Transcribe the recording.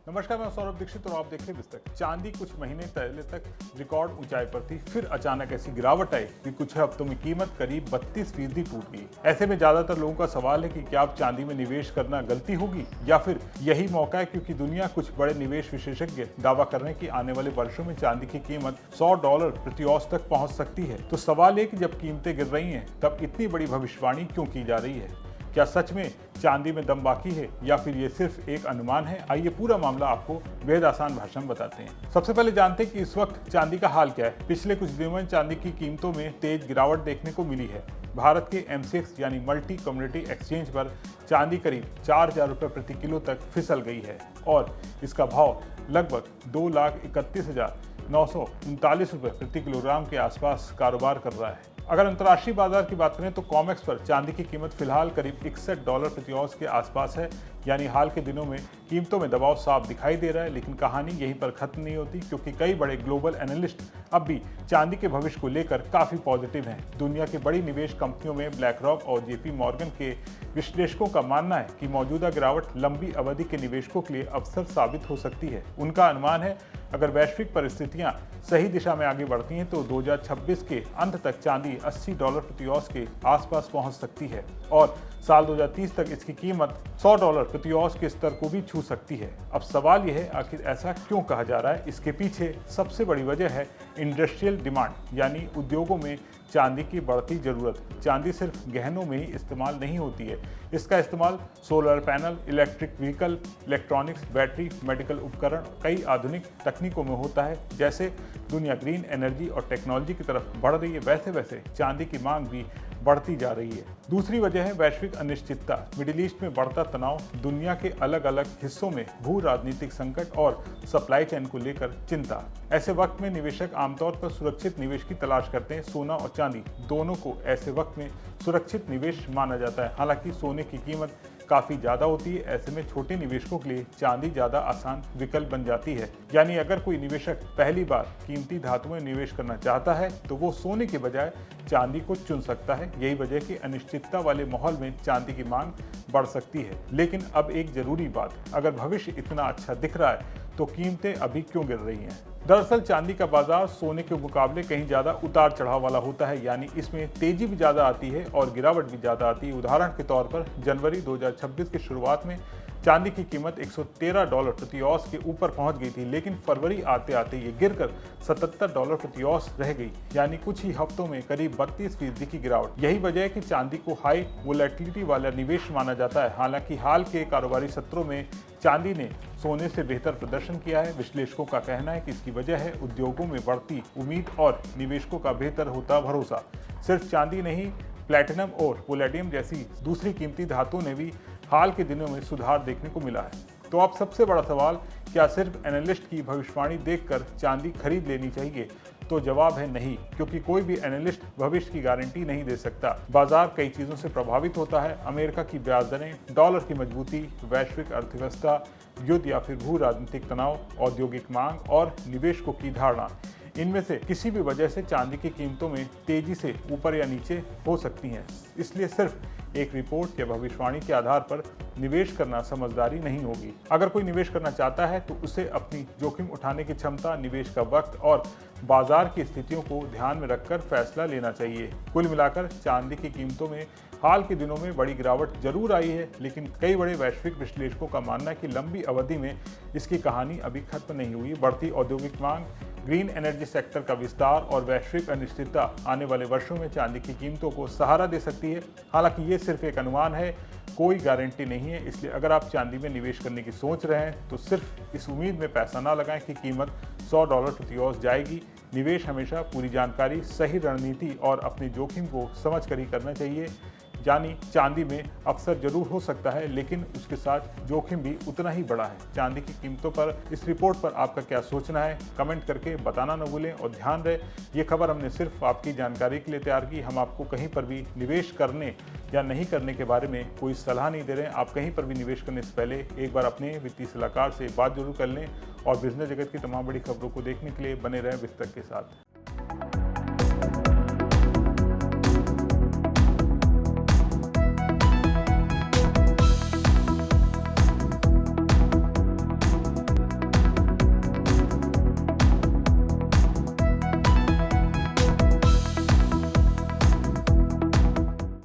नमस्कार, मैं सौरभ दीक्षित और आप देख रहे हैं विस्तक। चांदी कुछ महीने पहले तक रिकॉर्ड ऊंचाई पर थी, फिर अचानक ऐसी गिरावट आई कि कुछ हफ्तों में कीमत करीब 32% टूट गई। ऐसे में ज्यादातर लोगों का सवाल है कि क्या अब चांदी में निवेश करना गलती होगी या फिर यही मौका है, क्योंकि दुनिया कुछ बड़े निवेश विशेषज्ञ दावा कर रहे हैं कि आने वाले वर्षों में चांदी की कीमत $100 प्रति औंस तक पहुंच सकती है। तो सवाल है कि जब कीमतें गिर रही हैं तब इतनी बड़ी भविष्यवाणी क्यों की जा रही है? क्या सच में चांदी में दम बाकी है या फिर ये सिर्फ एक अनुमान है? आइए पूरा मामला आपको बेहद आसान भाषा में बताते हैं। सबसे पहले जानते हैं कि इस वक्त चांदी का हाल क्या है। पिछले कुछ दिनों में चांदी की कीमतों में तेज गिरावट देखने को मिली है। भारत के MCX यानी मल्टी कम्युनिटी एक्सचेंज पर चांदी करीब 4,000 रुपये प्रति किलो तक फिसल गई है और इसका भाव लगभग 2,31,939 रुपये प्रति किलोग्राम के आसपास कारोबार कर रहा है। अगर अंतर्राष्ट्रीय बाजार की बात करें तो कॉमेक्स पर चांदी की कीमत फिलहाल करीब $61 प्रति औंस के आसपास है। यानी हाल के दिनों में कीमतों में दबाव साफ दिखाई दे रहा है, लेकिन कहानी यहीं पर खत्म नहीं होती, क्योंकि कई बड़े ग्लोबल एनालिस्ट अब भी चांदी के भविष्य को लेकर काफी पॉजिटिव हैं। दुनिया की बड़ी निवेश कंपनियों में ब्लैक रॉक और JP मॉर्गन के विश्लेषकों का मानना है कि मौजूदा गिरावट लंबी अवधि के निवेशकों के लिए अवसर साबित हो सकती है। उनका अनुमान है अगर वैश्विक परिस्थितियां सही दिशा में आगे बढ़ती हैं तो 2026 के अंत तक चांदी $80 प्रति औंस के आसपास पहुंच सकती है और साल 2030 तक इसकी कीमत $100 प्रति औंस के स्तर को भी छू सकती है। अब सवाल यह है, आखिर ऐसा क्यों कहा जा रहा है? इसके पीछे सबसे बड़ी वजह है इंडस्ट्रियल डिमांड, यानी उद्योगों में चांदी की बढ़ती जरूरत। चांदी सिर्फ गहनों में ही इस्तेमाल नहीं होती है, इसका इस्तेमाल solar panel, electric vehicle, electronics, battery, medical उपकरण, कई आधुनिक तकनीकों में होता है। जैसे दुनिया ग्रीन एनर्जी और टेक्नोलॉजी की तरफ बढ़ रही है, वैसे वैसे चांदी की मांग भी बढ़ती जा रही है। दूसरी वजह है वैश्विक अनिश्चितता। मिडिल ईस्ट में बढ़ता तनाव, दुनिया के अलग अलग हिस्सों में भू राजनीतिक संकट और सप्लाई चेन को लेकर चिंता। ऐसे वक्त में निवेशक आमतौर पर सुरक्षित निवेश की तलाश करते हैं। सोना और चांदी दोनों को ऐसे वक्त में सुरक्षित निवेश माना जाता है। हालांकि सोने की कीमत काफी ज्यादा होती है, ऐसे में छोटे निवेशकों के लिए चांदी ज्यादा आसान विकल्प बन जाती है। यानी अगर कोई निवेशक पहली बार कीमती धातुओं में निवेश करना चाहता है तो वो सोने के बजाय चांदी को चुन सकता है। यही वजह कि अनिश्चितता वाले माहौल में चांदी की मांग बढ़ सकती है। लेकिन अब एक जरूरी बात, अगर भविष्य इतना अच्छा दिख रहा है तो कीमतें अभी क्यों गिर रही हैं? दरअसल चांदी का बाजार सोने के मुकाबले कहीं ज्यादा उतार चढ़ाव वाला होता है, यानी इसमें तेजी भी ज्यादा आती है और गिरावट भी ज्यादा आती है। उदाहरण के तौर पर जनवरी 2026 की शुरुआत में चांदी की कीमत $113 प्रति औंस के ऊपर पहुंच गई थी, लेकिन फरवरी आते आते ये गिरकर $77 प्रति औंस रह गई, यानी कुछ ही हफ्तों में करीब 32% की गिरावट। यही वजह है कि चांदी को हाई वोलेटिलिटी वाला निवेश माना जाता है। हालांकि हाल के कारोबारी सत्रों में चांदी ने सोने से बेहतर प्रदर्शन किया है। विश्लेषकों का कहना है कि इसकी वजह है उद्योगों में बढ़ती उम्मीद और निवेशकों का बेहतर होता भरोसा। सिर्फ चांदी नहीं, प्लैटिनम और पैलेडियम जैसी दूसरी कीमती धातुओं ने भी हाल के दिनों में सुधार देखने को मिला है। तो अब सबसे बड़ा सवाल, क्या सिर्फ एनालिस्ट की भविष्यवाणी देखकर चांदी खरीद लेनी चाहिए? तो जवाब है नहीं, क्योंकि कोई भी एनालिस्ट भविष्य की गारंटी नहीं दे सकता। बाजार कई चीजों से प्रभावित होता है। अमेरिका की ब्याज दरें, डॉलर की मजबूती, वैश्विक अर्थव्यवस्था, युद्ध या फिर भू राजनीतिक तनाव, औद्योगिक मांग और निवेशकों की धारणा। इनमें से किसी भी वजह से चांदी की कीमतों में तेजी से ऊपर या नीचे हो सकती हैं। इसलिए सिर्फ एक रिपोर्ट या भविष्यवाणी के आधार पर निवेश करना समझदारी नहीं होगी। अगर कोई निवेश करना चाहता है तो उसे अपनी जोखिम उठाने की क्षमता, निवेश का वक्त और बाजार की स्थितियों को ध्यान में रखकर फैसला लेना चाहिए। कुल मिलाकर चांदी की कीमतों में हाल के दिनों में बड़ी गिरावट जरूर आई है, लेकिन कई बड़े वैश्विक विश्लेषकों का मानना है कि लंबी अवधि में इसकी कहानी अभी खत्म नहीं हुई। बढ़ती औद्योगिक मांग, ग्रीन एनर्जी सेक्टर का विस्तार और वैश्विक अनिश्चितता आने वाले वर्षों में चांदी की कीमतों को सहारा दे सकती है। हालांकि ये सिर्फ एक अनुमान है, कोई गारंटी नहीं है। इसलिए अगर आप चांदी में निवेश करने की सोच रहे हैं तो सिर्फ इस उम्मीद में पैसा ना लगाएं कि कीमत $100 प्रति औंस जाएगी। निवेश हमेशा पूरी जानकारी, सही रणनीति और अपने जोखिम को समझ कर ही करना चाहिए। यानी चांदी में अवसर जरूर हो सकता है, लेकिन उसके साथ जोखिम भी उतना ही बड़ा है। चांदी की कीमतों पर इस रिपोर्ट पर आपका क्या सोचना है, कमेंट करके बताना न भूलें। और ध्यान रहे, ये खबर हमने सिर्फ आपकी जानकारी के लिए तैयार की। हम आपको कहीं पर भी निवेश करने या नहीं करने के बारे में कोई सलाह नहीं दे रहे हैं। आप कहीं पर भी निवेश करने से पहले एक बार अपने वित्तीय सलाहकार से बात जरूर कर लें और बिजनेस जगत की तमाम बड़ी खबरों को देखने के लिए बने रहें विस्तक के साथ।